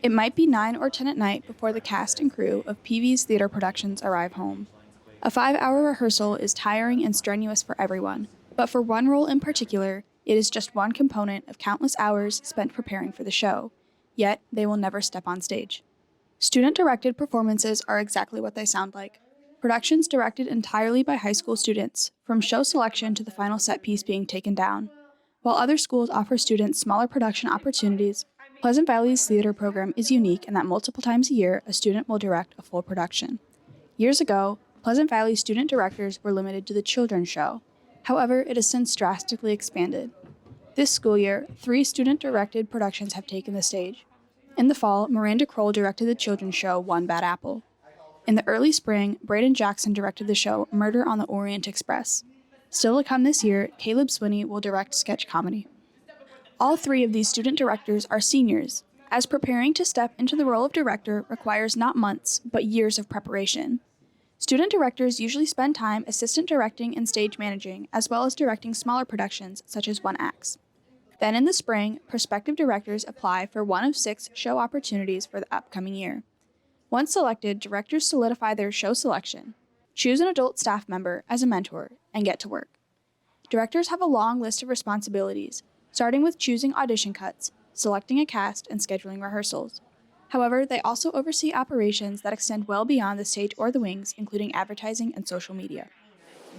It might be 9 or 10 at night before the cast and crew of PV's theater productions arrive home. A 5-hour rehearsal is tiring and strenuous for everyone, but for one role in particular, it is just one component of countless hours spent preparing for the show, yet they will never step on stage. Student-directed performances are exactly what they sound like. Productions directed entirely by high school students, from show selection to the final set piece being taken down. While other schools offer students smaller production opportunities, Pleasant Valley's theater program is unique in that multiple times a year, a student will direct a full production. Years ago, Pleasant Valley student directors were limited to the children's show. However, it has since drastically expanded. This school year, 3 student-directed productions have taken the stage. In the fall, Miranda Kroll directed the children's show One Bad Apple. In the early spring, Braden Jackson directed the show Murder on the Orient Express. Still to come this year, Caleb Swinney will direct sketch comedy. All 3 of these student directors are seniors, as preparing to step into the role of director requires not months, but years of preparation. Student directors usually spend time assistant directing and stage managing, as well as directing smaller productions such as one-acts. Then in the spring, prospective directors apply for one of 6 show opportunities for the upcoming year. Once selected, directors solidify their show selection, choose an adult staff member as a mentor, and get to work. Directors have a long list of responsibilities, starting with choosing audition cuts, selecting a cast, and scheduling rehearsals. However, they also oversee operations that extend well beyond the stage or the wings, including advertising and social media.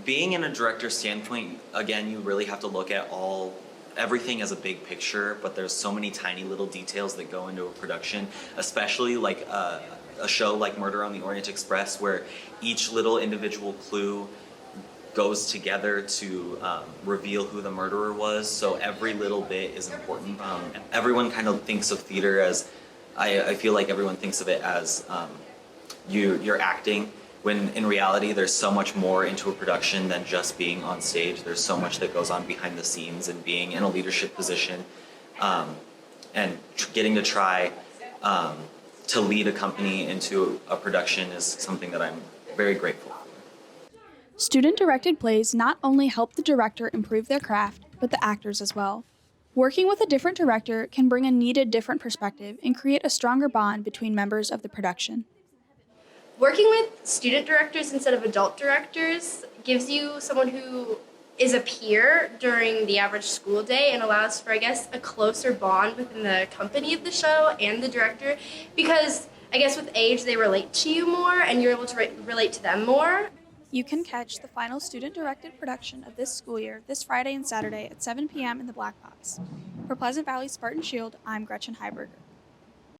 Being in a director's standpoint, again, you really have to look at everything as a big picture, but there's so many tiny little details that go into a production, especially like a show like Murder on the Orient Express, where each little individual clue goes together to reveal who the murderer was, so every little bit is important. Everyone kind of thinks of theater as, I feel like everyone thinks of it as you're acting, when in reality there's so much more into a production than just being on stage. There's so much that goes on behind the scenes, and being in a leadership position and getting to try to lead a company into a production is something that I'm very grateful for. Student-directed plays not only help the director improve their craft, but the actors as well. Working with a different director can bring a needed different perspective and create a stronger bond between members of the production. Working with student directors instead of adult directors gives you someone who is a peer during the average school day and allows for, I guess, a closer bond within the company of the show and the director, because I guess with age they relate to you more and you're able to relate to them more. You can catch the final student-directed production of this school year this Friday and Saturday at 7 p.m. in the Black Box. For Pleasant Valley Spartan Shield, I'm Gretchen Highberger.